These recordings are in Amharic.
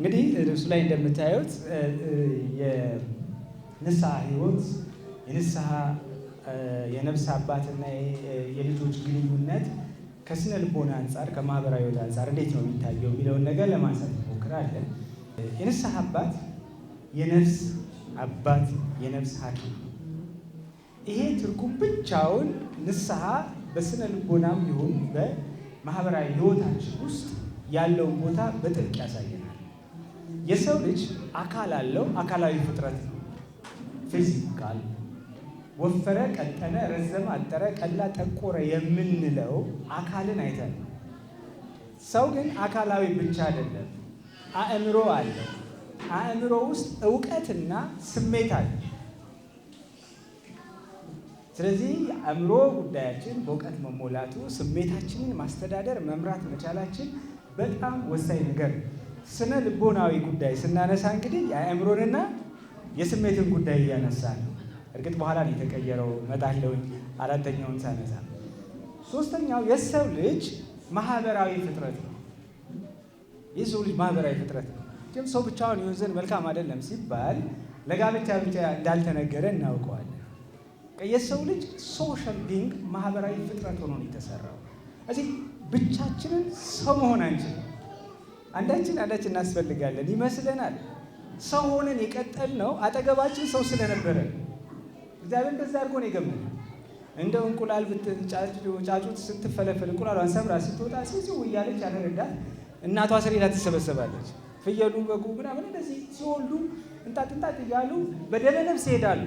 እንግዲህ እርሱ ላይ እንደምታዩት የንስሐ ህይወት የንስሐ የነፍስ አባትና የልጆች ግንኙነት ከስነ ልቦና አንጻር ከማህበራዊ ህይወት አንጻር እንዴት ነው የሚታየው የሚለውን ነገር ለማንሳት እንሞክራለን። የንስሐ አባት የነፍስ አባት የነፍስ ሐኪም። ይሄ ትርጉም ብቻውን ንስሐ በስነ ልቦናም ይሁን በማህበራዊ ህይወታችን ውስጥ ያለውን ቦታ በጥልቅ ያሳየናል። የሰው ልጅ አካል አለው። አካላዊ ፍጥረት ነው። ፊዚካል ወፈረ፣ ቀጠነ፣ ረዘመ፣ አጠረ፣ ቀላ፣ ጠቆረ የምንለው አካልን አይተን ነው። ሰው ግን አካላዊ ብቻ አይደለም፣ አእምሮ አለ። አእምሮ ውስጥ እውቀትና ስሜት አለ። ስለዚህ የአእምሮ ጉዳያችን በእውቀት መሞላቱ፣ ስሜታችንን ማስተዳደር መምራት መቻላችን በጣም ወሳኝ ነገር ነው። ስነ ልቦናዊ ጉዳይ ስናነሳ እንግዲህ የአእምሮንና የስሜትን ጉዳይ እያነሳ ነው። እርግጥ በኋላ ነው የተቀየረው፣ እመጣለሁኝ አራተኛውን ሳነሳ። ሶስተኛው የሰው ልጅ ማህበራዊ ፍጥረት ነው። የሰው ልጅ ማህበራዊ ፍጥረት ነው። ግን ሰው ብቻውን ይሆን ዘንድ መልካም አይደለም ሲባል ለጋብቻ ብቻ እንዳልተነገረ እናውቀዋለን። የሰው ልጅ ሶሻል ቢንግ ማህበራዊ ፍጥረት ሆኖ ነው የተሰራው። እዚህ ብቻችንን ሰው መሆን አንችልም። አንዳችን እናስፈልጋለን ይመስለናል። ሰው ሆነን የቀጠልነው አጠገባችን ሰው ስለነበረ እግዚአብሔር እንደዛ አድርጎ ነው የገመነው። እንደው እንቁላል ጫጩት ስትፈለፈል እንቁላሏን ሰብራ ስትወጣ ሲው እያለች ያለረዳት እናቷ ስር ሄዳ ትሰበሰባለች። ፍየሉ በጉ ምናምን እንደዚህ ሲወልዱ እንጣጥ እያሉ በደመ ነፍስ ይሄዳሉ።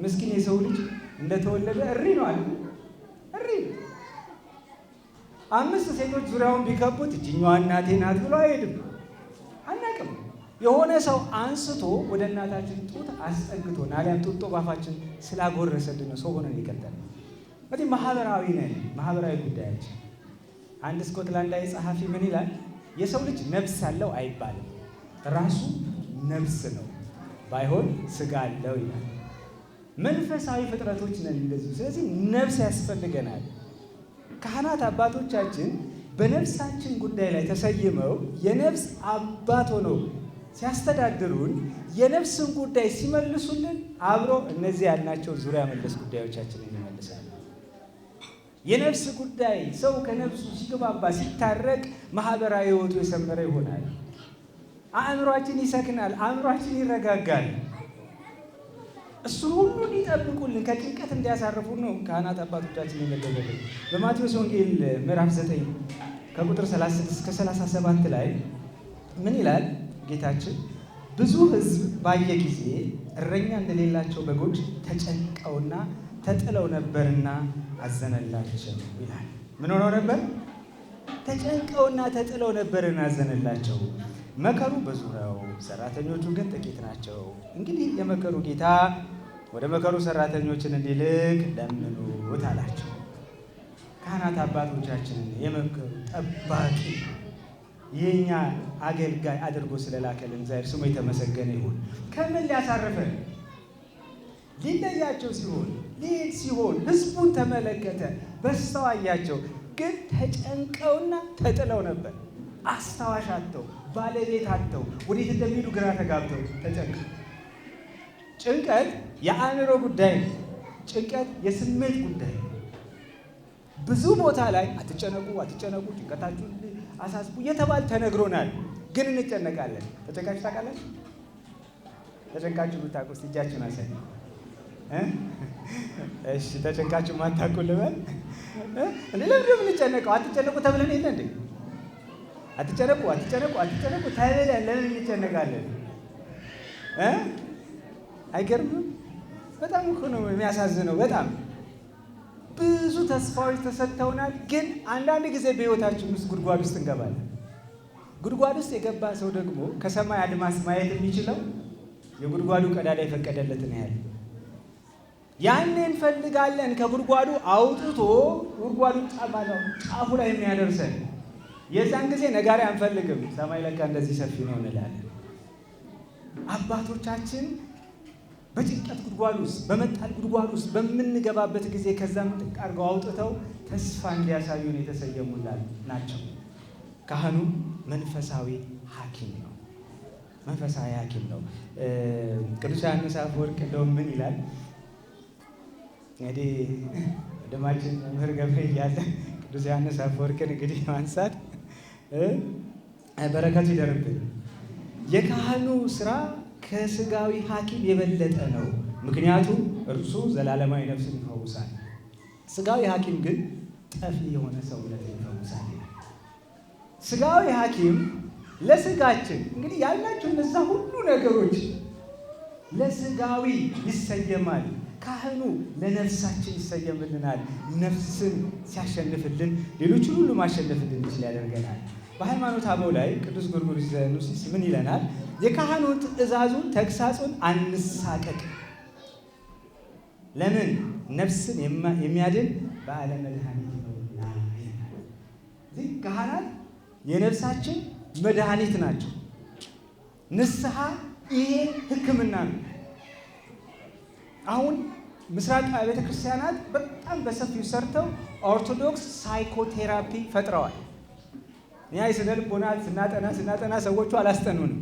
ምስኪን የሰው ልጅ እንደተወለደ እሪ ነው አለ። እሪ 5 ሴቶች ዙሪያውን ቢከቡት እጅኛዋ እናቴ ናት ብሎ አይሄድም። አናቅም። የሆነ ሰው አንስቶ ወደ እናታችን ጡት አስጠግቶን አሊያም ጡጦ ባፋችን ስላጎረሰልን ሰው ሆነን ይቀጥላል። እንግዲህ ማህበራዊ ነን። ማህበራዊ ጉዳያችን አንድ ስኮትላንዳዊ ጸሐፊ ምን ይላል? የሰው ልጅ ነፍስ አለው አይባልም፣ ራሱ ነፍስ ነው፣ ባይሆን ስጋ አለው ይላል። መንፈሳዊ ፍጥረቶች ነን እንደዚህ። ስለዚህ ነፍስ ያስፈልገናል። ካህናት አባቶቻችን በነፍሳችን ጉዳይ ላይ ተሰይመው የነፍስ አባት ሆነው ሲያስተዳድሩን የነፍስን ጉዳይ ሲመልሱልን አብሮ እነዚህ ያልናቸው ዙሪያ መለስ ጉዳዮቻችንን ይመልሳሉ። የነፍስ ጉዳይ ሰው ከነፍሱ ሲግባባ ሲታረቅ ማህበራዊ ህይወቱ የሰመረ ይሆናል። አእምሯችን ይሰክናል፣ አእምሯችን ይረጋጋል። እሱን ሁሉ እንዲጠብቁልን ከጭንቀት እንዲያሳርፉ ነው ካህናት አባቶቻችን የመደበልን። በማቴዎስ ወንጌል ምዕራፍ 9 ከቁጥር 36 እስከ 37 ላይ ምን ይላል ጌታችን? ብዙ ሕዝብ ባየ ጊዜ እረኛ እንደሌላቸው በጎች ተጨንቀውና ተጥለው ነበርና አዘነላቸው ይላል። ምን ሆነው ነበር? ተጨንቀውና ተጥለው ነበርና አዘነላቸው። መከሩ ብዙ ነው፣ ሰራተኞቹ ግን ጥቂት ናቸው። እንግዲህ የመከሩ ጌታ ወደ መከሩ ሰራተኞችን እንዲልክ ለምኑት አላቸው። ካህናት አባቶቻችንን የመከሩ ጠባቂ የኛ አገልጋይ አድርጎ ስለላከልን እግዚአብሔር ስሙ የተመሰገነ ይሁን። ከምን ሊያሳርፈን? ሊለያቸው ሲሆን ሊሄድ ሲሆን ህዝቡን ተመለከተ፣ በስተው አያቸው። ግን ተጨንቀውና ተጥለው ነበር። አስታዋሽ አጥተው፣ ባለቤት አጥተው፣ ወዴት እንደሚሄዱ ግራ ተጋብተው ተጨንቀው። ጭንቀት የአእምሮ ጉዳይ ነው። ጭንቀት የስሜት ጉዳይ ነው። ብዙ ቦታ ላይ አትጨነቁ፣ ጭንቀታችሁን አሳስቡ እየተባለ ተነግሮናል። ግን እንጨነቃለን። ተጨንቃችሁ ታውቃላችሁ? ተጨንቃችሁ የምታውቁ እስኪ እጃችሁን አሳዩ። እሺ፣ ተጨንቃችሁ ማታውቁ ልበል እንዴ? ለምን የምንጨነቀው? አትጨነቁ ተብለን የለ እንዴ? አትጨነቁ ተብለን ለምን እንጨነቃለን? አይገርምም? በጣም እኮ ነው የሚያሳዝነው። በጣም ብዙ ተስፋዎች ተሰጥተውናል። ግን አንዳንድ ጊዜ በህይወታችን ውስጥ ጉድጓድ ውስጥ እንገባለን። ጉድጓድ ውስጥ የገባ ሰው ደግሞ ከሰማይ አድማስ ማየት የሚችለው የጉድጓዱ ቀዳዳ የፈቀደለትን ያህል ያንን እንፈልጋለን። ከጉድጓዱ አውጥቶ ጉድጓዱ ጫፉ ላይ የሚያደርሰን የዛን ጊዜ ነጋሪ አንፈልግም። ሰማይ ለካ እንደዚህ ሰፊ ነው እንላለን። አባቶቻችን በጭንቀት ጉድጓድ ውስጥ በመጣል ጉድጓድ ውስጥ በምንገባበት ጊዜ ከዛም ጥቅ አድርገው አውጥተው ተስፋ እንዲያሳዩን የተሰየሙላል ናቸው። ካህኑ መንፈሳዊ ሐኪም ነው። መንፈሳዊ ሐኪም ነው። ቅዱስ ዮሐንስ አፈወርቅ እንደውም ምን ይላል? እንግዲህ ወንድማችን መምህር ገብረ እያለ ቅዱስ ዮሐንስ አፈወርቅን እንግዲህ ማንሳት በረከቱ ይደርብን። የካህኑ ስራ ከስጋዊ ሐኪም የበለጠ ነው፣ ምክንያቱም እርሱ ዘላለማዊ ነፍስን ይፈውሳል። ስጋዊ ሐኪም ግን ጠፊ የሆነ ሰውነትን ይፈውሳል። ስጋዊ ሐኪም ለስጋችን እንግዲህ ያላችሁ እነዛ ሁሉ ነገሮች ለስጋዊ ይሰየማል። ካህኑ ለነፍሳችን ይሰየምልናል። ነፍስን ሲያሸንፍልን ሌሎችን ሁሉ ማሸነፍ እንድንችል ያደርገናል። በሃይማኖት አበው ላይ ቅዱስ ጎርጎርዮስ ዘኑሲስ ምን ይለናል? የካህኑ ትእዛዙን ተግሳጹን አንሳቀቅ። ለምን? ነፍስን የሚያድን በዓለም መድኃኒት ነውና ይላል። እዚህ ካህናት የነፍሳችን መድኃኒት ናቸው። ንስሐ ይሄ ሕክምና ነው። አሁን ምስራቅ ቤተ ክርስቲያናት በጣም በሰፊው ሰርተው ኦርቶዶክስ ሳይኮቴራፒ ፈጥረዋል። እኛ የስነ ልቦና ስናጠና ሰዎቹ አላስጠኑንም።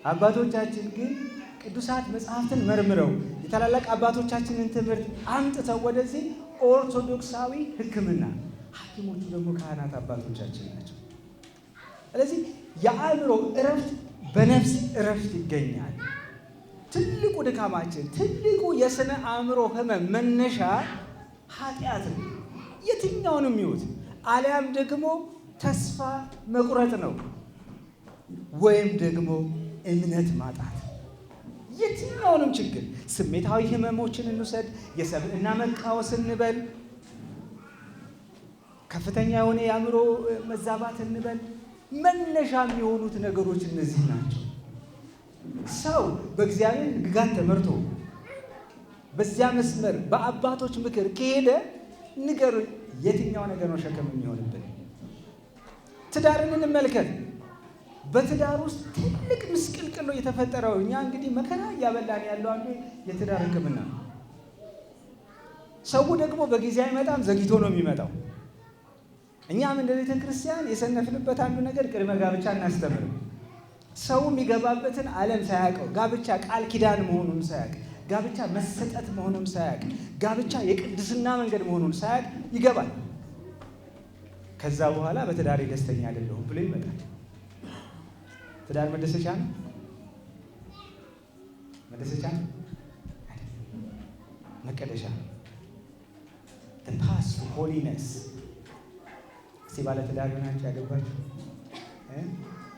አባቶቻችን ግን ቅዱሳት መጽሐፍትን መርምረው የታላላቅ አባቶቻችንን ትምህርት አምጥተው ወደዚህ ኦርቶዶክሳዊ ሕክምና ሐኪሞቹ ደግሞ ካህናት አባቶቻችን ናቸው። ስለዚህ የአእምሮ እረፍት በነፍስ እረፍት ይገኛል። ትልቁ ድካማችን፣ ትልቁ የስነ አእምሮ ህመም መነሻ ኃጢአት ነው። የትኛውንም ይሁት አሊያም ደግሞ ተስፋ መቁረጥ ነው፣ ወይም ደግሞ እምነት ማጣት። የትኛውንም ችግር ስሜታዊ ህመሞችን እንውሰድ፣ የሰብዕና መቃወስ እንበል፣ ከፍተኛ የሆነ የአእምሮ መዛባት እንበል፣ መነሻ የሚሆኑት ነገሮች እነዚህ ናቸው። ሰው በእግዚአብሔር ሕግጋት ተመርቶ በዚያ መስመር በአባቶች ምክር ከሄደ ንገሩኝ፣ የትኛው ነገር ነው ሸክም የሚሆንብን? ትዳርን እንመልከት። በትዳር ውስጥ ትልቅ ምስቅልቅል ነው የተፈጠረው። እኛ እንግዲህ መከራ እያበላን ያለው አንዱ የትዳር ሕክምና ነው። ሰው ደግሞ በጊዜ አይመጣም፣ ዘግይቶ ነው የሚመጣው። እኛም እንደ ቤተ ክርስቲያን የሰነፍንበት አንዱ ነገር ቅድመ ጋብቻ እናስተምርም። ሰው የሚገባበትን ዓለም ሳያውቀው፣ ጋብቻ ቃል ኪዳን መሆኑን ሳያውቅ፣ ጋብቻ መሰጠት መሆኑን ሳያውቅ፣ ጋብቻ የቅድስና መንገድ መሆኑን ሳያውቅ ይገባል። ከዛ በኋላ በትዳሬ ደስተኛ አይደለሁም ብሎ ይመጣል። ትዳር መደሰቻ ነው? መደሰቻ ነው? መቀደሻ ነው። the path to holiness። እስቲ ባለ ትዳር ናችሁ ያገባችሁ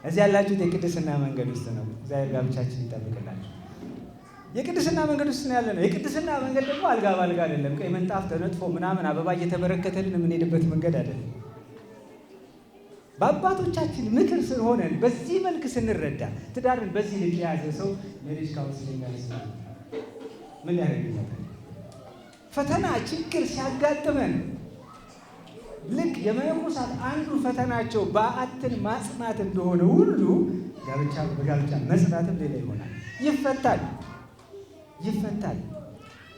እዚህ ያላችሁት የቅድስና መንገድ ውስጥ ነው። እግዚአብሔር ጋብቻችን ይጠብቅላችሁ። የቅድስና መንገድ ውስጥ ነው ያለ ነው። የቅድስና መንገድ ደግሞ አልጋ ባልጋ አይደለም። ቀይ ምንጣፍ ተነጥፎ ምናምን አበባ እየተበረከተልን የምንሄድበት መንገድ አይደለም። በአባቶቻችን ምክር ስለሆነን በዚህ መልክ ስንረዳ ትዳርን በዚህ ልክ የያዘ ሰው ሜሪጅ ካውንስሊንግ ምን ያደርግለታል? ፈተና ችግር ሲያጋጥመን ልክ የመነኮሳት አንዱ ፈተናቸው በዓትን ማጽናት እንደሆነ ሁሉ በጋብቻ መጽናትም ሌላ ይሆናል። ይፈታል።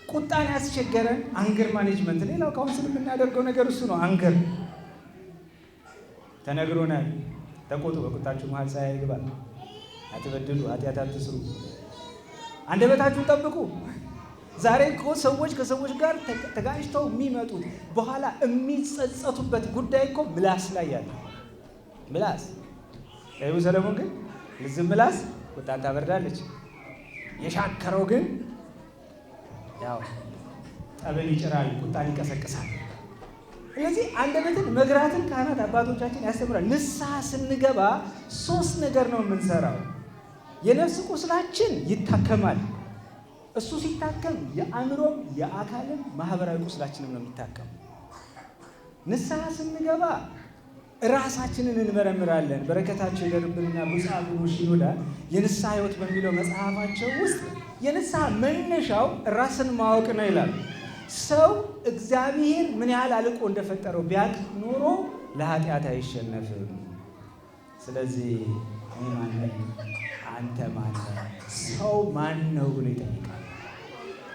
ቁጣን ያስቸገረን አንገር ማኔጅመንት፣ ሌላው ካውንስል የምናደርገው ነገር እሱ ነው። አንገር ተነግሮናል። ተቆጡ፣ በቁጣችሁ መሀል ፀሐይ ይግባል፣ አትበድሉ፣ ኃጢአት አትስሩ፣ አንደበታችሁን ጠብቁ። ዛሬ እኮ ሰዎች ከሰዎች ጋር ተጋጭተው የሚመጡት በኋላ የሚጸጸቱበት ጉዳይ እኮ ምላስ ላይ ያለ ምላስ። ጠቢቡ ሰለሞን ግን ልዝም ምላስ ቁጣን ታበርዳለች፣ የሻከረው ግን ያው ጠብን ይጭራል፣ ቁጣን ይቀሰቅሳል። ስለዚህ አንደበትን መግራትን ካህናት አባቶቻችን ያስተምራል። ንስሐ ስንገባ 3 ነገር ነው የምንሰራው። የነፍስ ቁስላችን ይታከማል። እሱ ሲታከም የአእምሮም የአካልም ማህበራዊ ቁስላችንም ነው የሚታከም። ንስሐ ስንገባ ራሳችንን እንመረምራለን። በረከታቸው ይደርብንና ብፁዕ አቡነ ሺኖዳ የንስሐ ሕይወት በሚለው መጽሐፋቸው ውስጥ የንስሐ መነሻው ራስን ማወቅ ነው ይላል። ሰው እግዚአብሔር ምን ያህል አልቆ እንደፈጠረው ቢያውቅ ኖሮ ለኃጢአት አይሸነፍም። ስለዚህ እኔ ማን ነኝ? አንተ ማን ነህ? ሰው ማን ነው ብሎ ይጠይቃል።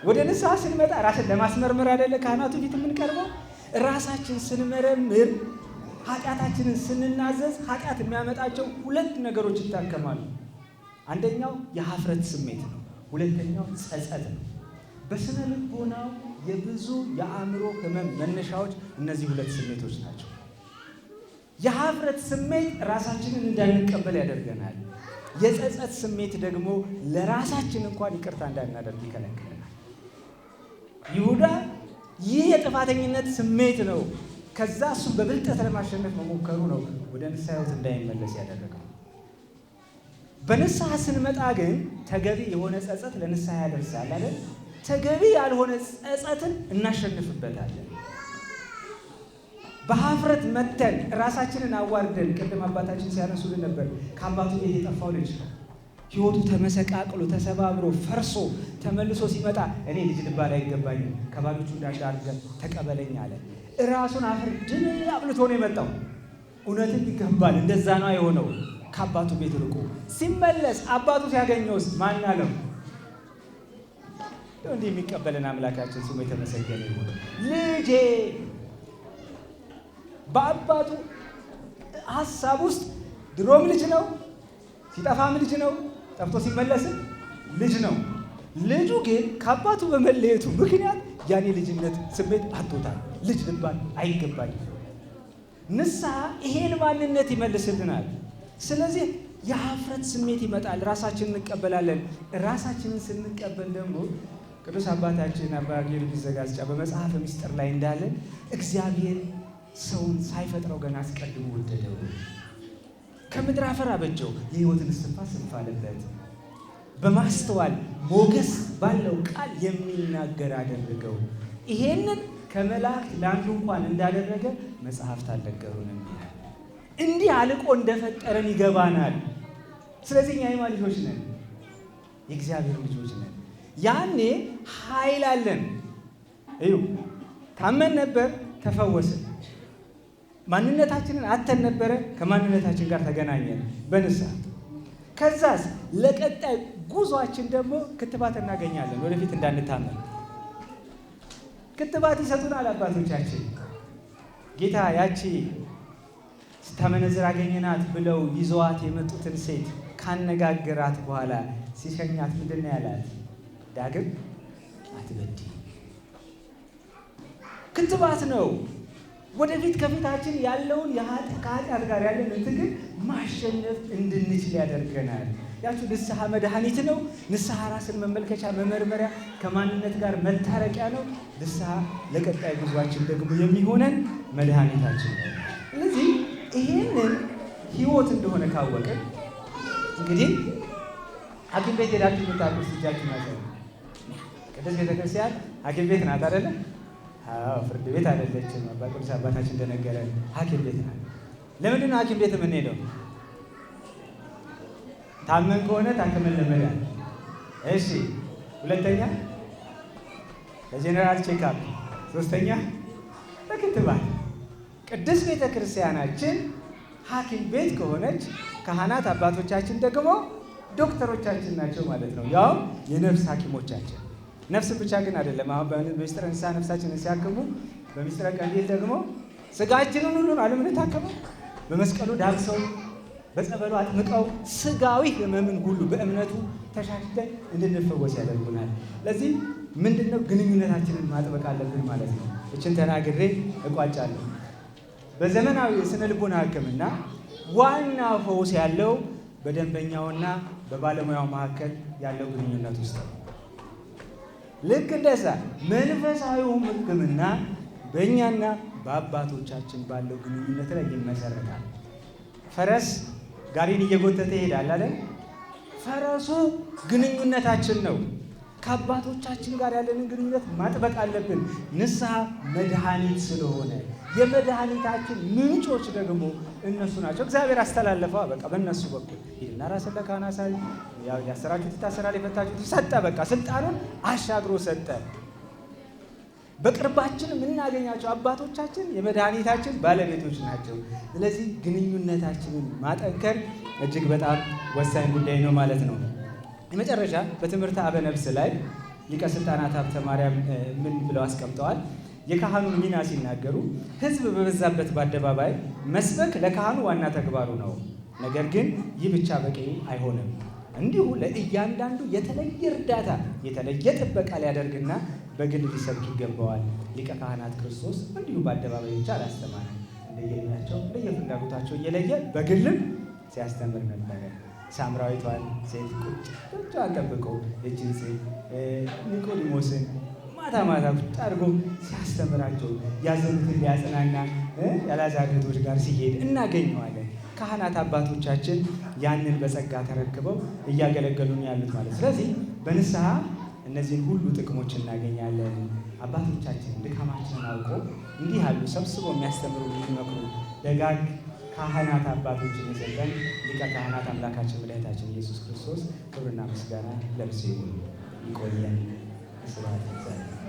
ወደ ንስሐ ስንመጣ ራስን ለማስመርመር አይደለ ካህናቱ ፊት የምንቀርበው? ራሳችን ስንመረምር፣ ኃጢአታችንን ስንናዘዝ ኃጢአት የሚያመጣቸው 2 ነገሮች ይታከማሉ። አንደኛው የሀፍረት ስሜት ነው። ሁለተኛው ጸጸት ነው። በስነ ልቦናው የብዙ የአእምሮ ህመም መነሻዎች እነዚህ ሁለት ስሜቶች ናቸው። የሀፍረት ስሜት ራሳችንን እንዳንቀበል ያደርገናል። የጸጸት ስሜት ደግሞ ለራሳችን እንኳን ይቅርታ እንዳናደርግ ይከለክለናል። ይሁዳ ይህ የጥፋተኝነት ስሜት ነው። ከዛ እሱ በብልጠት ለማሸነፍ መሞከሩ ነው ወደ ንስሐ ሕይወት እንዳይመለስ ያደረገው። በንስሐ ስንመጣ ግን ተገቢ የሆነ ጸጸት ለንስሐ ያደርሳል አይደል? ተገቢ ያልሆነ ጸጸትን እናሸንፍበታለን። በሀፍረት መተን ራሳችንን አዋርደን ቅድም አባታችን ሲያነሱልን ነበር። ከአባቱ ቤት የጠፋው ልጅ ሕይወቱ ተመሰቃቅሎ ተሰባብሮ ፈርሶ ተመልሶ ሲመጣ እኔ ልጅ ልባል አይገባኝም፣ ከባሎቹ እንዳንዳርገን ተቀበለኝ አለ። ራሱን አፍር ድል አብልቶ ነው የመጣው። እውነትም ይገባል። እንደዛ ነው የሆነው። ከአባቱ ቤት ርቆ ሲመለስ አባቱ ሲያገኘውስ ማን አለው? እንዲህ የሚቀበለን አምላካችን ስሙ የተመሰገነ ይሁን። ልጄ በአባቱ ሀሳብ ውስጥ ድሮም ልጅ ነው፣ ሲጠፋም ልጅ ነው፣ ጠፍቶ ሲመለስም ልጅ ነው። ልጁ ግን ከአባቱ በመለየቱ ምክንያት ያኔ ልጅነት ስሜት አጥቶታል። ልጅ ልባል አይገባኝም። ንስሐ ይሄን ማንነት ይመልስልናል። ስለዚህ የሀፍረት ስሜት ይመጣል። ራሳችንን እንቀበላለን። ራሳችንን ስንቀበል ደግሞ ቅዱስ አባታችን አባ ጊዮርጊስ ዘጋስጫ በመጽሐፈ ምስጢር ላይ እንዳለን እግዚአብሔር ሰውን ሳይፈጥረው ገና አስቀድሞ ወደደው፣ ከምድር አፈር አበጀው፣ የሕይወትን እስትንፋስ አለበት፣ በማስተዋል ሞገስ ባለው ቃል የሚናገር አደረገው። ይሄንን ከመላእክት ለአንዱ እንኳን እንዳደረገ መጽሐፍት አልነገሩንም። እንዲህ አልቆ እንደፈጠረን ይገባናል። ስለዚህ እኛ የማን ልጆች ነን? የእግዚአብሔር ልጆች ነን። ያኔ ኃይል አለን። እዩ፣ ታመን ነበር፣ ተፈወስን። ማንነታችንን አተን ነበረ፣ ከማንነታችን ጋር ተገናኘን በንስሐ። ከዛስ ለቀጣይ ጉዟችን ደግሞ ክትባት እናገኛለን። ወደፊት እንዳንታመን ክትባት ይሰጡናል አባቶቻችን። ጌታ ያቺ ስታመነዝር አገኘናት ብለው ይዘዋት የመጡትን ሴት ካነጋገራት በኋላ ሲሸኛት ምንድን ነው ያላት? ዳግም አትበድይ። ክትባት ነው። ወደፊት ከፊታችን ያለውን ከኃጢአት ጋር ያለንን ትግል ማሸነፍ እንድንችል ያደርገናል። ያችሁ ንስሐ መድኃኒት ነው። ንስሐ ራስን መመልከቻ መመርመሪያ፣ ከማንነት ጋር መታረቂያ ነው። ንስሐ ለቀጣይ ጉዟችን ደግሞ የሚሆነን መድኃኒታችን ነው። ስለዚህ ይህንን ሕይወት እንደሆነ ካወቅን እንግዲህ ሐኪም ቤት ሄዳችሁ የምታውቁት እጃችሁ ናቸው። ቅድስት ቤተክርስቲያን ሐኪም ቤት ናት አይደለ? ፍርድ ቤት አይደለችም። ቅዱስ አባታችን እንደነገረን ሐኪም ቤት ናት። ለምንድን ነው ሐኪም ቤት የምንሄደው? ታመን ከሆነ ታክመን ለመዳን። እሺ፣ ሁለተኛ ለጄኔራል ቼክአፕ፣ ሶስተኛ ለክትባት። ቅድስት ቤተክርስቲያናችን ሐኪም ቤት ከሆነች ካህናት አባቶቻችን ደግሞ ዶክተሮቻችን ናቸው ማለት ነው። ያው የነፍስ ሐኪሞቻችን። ነፍስን ብቻ ግን አይደለም። አሁን በምስጢረ ንስሐ ነፍሳችንን ሲያክሙ፣ በምስጢረ ቀንዲል ደግሞ ስጋችንን ሁሉ ዓለምን ታከመው በመስቀሉ ዳብሰው በጸበሉ አጥምቀው ስጋዊ ሕመምን ሁሉ በእምነቱ ተሻሽተን እንድንፈወስ ያደርጉናል። ለዚህ ምንድነው ግንኙነታችንን ማጥበቅ አለብን ማለት ነው። እችን ተናግሬ እቋጫለሁ። በዘመናዊ የስነ ልቦና ሕክምና ዋና ፈውስ ያለው በደንበኛውና በባለሙያው መካከል ያለው ግንኙነት ውስጥ ነው። ልክ እንደዛ መንፈሳዊውም ሕክምና በእኛና በአባቶቻችን ባለው ግንኙነት ላይ ይመሰረታል። ፈረስ ጋሪን እየጎተተ ይሄዳል አይደል? ፈረሱ ግንኙነታችን ነው። ከአባቶቻችን ጋር ያለንን ግንኙነት ማጥበቅ አለብን። ንስሐ መድኃኒት ስለሆነ የመድኃኒታችን ምንጮች ደግሞ እነሱ ናቸው። እግዚአብሔር አስተላለፈው። በቃ በእነሱ በኩል ሂድና ራስን ለካህን አሳይ፣ ያሰራችሁት ይታሰራል፣ የፈታችሁት ሰጠ። በቃ ስልጣኑን አሻግሮ ሰጠ። በቅርባችን የምናገኛቸው አባቶቻችን የመድኃኒታችን ባለቤቶች ናቸው። ስለዚህ ግንኙነታችንን ማጠንከር እጅግ በጣም ወሳኝ ጉዳይ ነው ማለት ነው። የመጨረሻ በትምህርተ አበ ነፍስ ላይ ሊቀ ሥልጣናት ሀብተ ማርያም ምን ብለው አስቀምጠዋል? የካህኑን ሚና ሲናገሩ ሕዝብ በበዛበት በአደባባይ መስበክ ለካህኑ ዋና ተግባሩ ነው። ነገር ግን ይህ ብቻ በቂ አይሆንም። እንዲሁ ለእያንዳንዱ የተለየ እርዳታ የተለየ ጥበቃ ሊያደርግና በግል ሊሰብክ ይገባዋል። ሊቀ ካህናት ክርስቶስ እንዲሁ በአደባባይ ብቻ አላስተማረም። እንደየእድሜያቸው እንደየፍላጎታቸው እየለየ በግልም ሲያስተምር ነበረ። ሳምራዊቷን ሴት ቁጭ ጠብቀው እችን ሴት ኒቆዲሞስን ማታ ማታ ቁጭ አድርጎ ሲያስተምራቸው ያዘኑትን ሊያጽናና ያልዓዛር እህቶች ጋር ሲሄድ እናገኘዋለን። ካህናት አባቶቻችን ያንን በጸጋ ተረክበው እያገለገሉ ነው ያሉት ማለት። ስለዚህ በንስሐ እነዚህን ሁሉ ጥቅሞች እናገኛለን። አባቶቻችን ድካማችንን አውቆ እንዲህ ያሉ ሰብስበው የሚያስተምሩ የሚመክሩ ደጋግ ካህናት አባቶችን የሰጠን ሊቀ ካህናት አምላካችን መድኃኒታችን ኢየሱስ ክርስቶስ ክብርና ምስጋና ለእርሱ ይሁን። ይቆየን። ስብሐት ለእግዚአብሔር።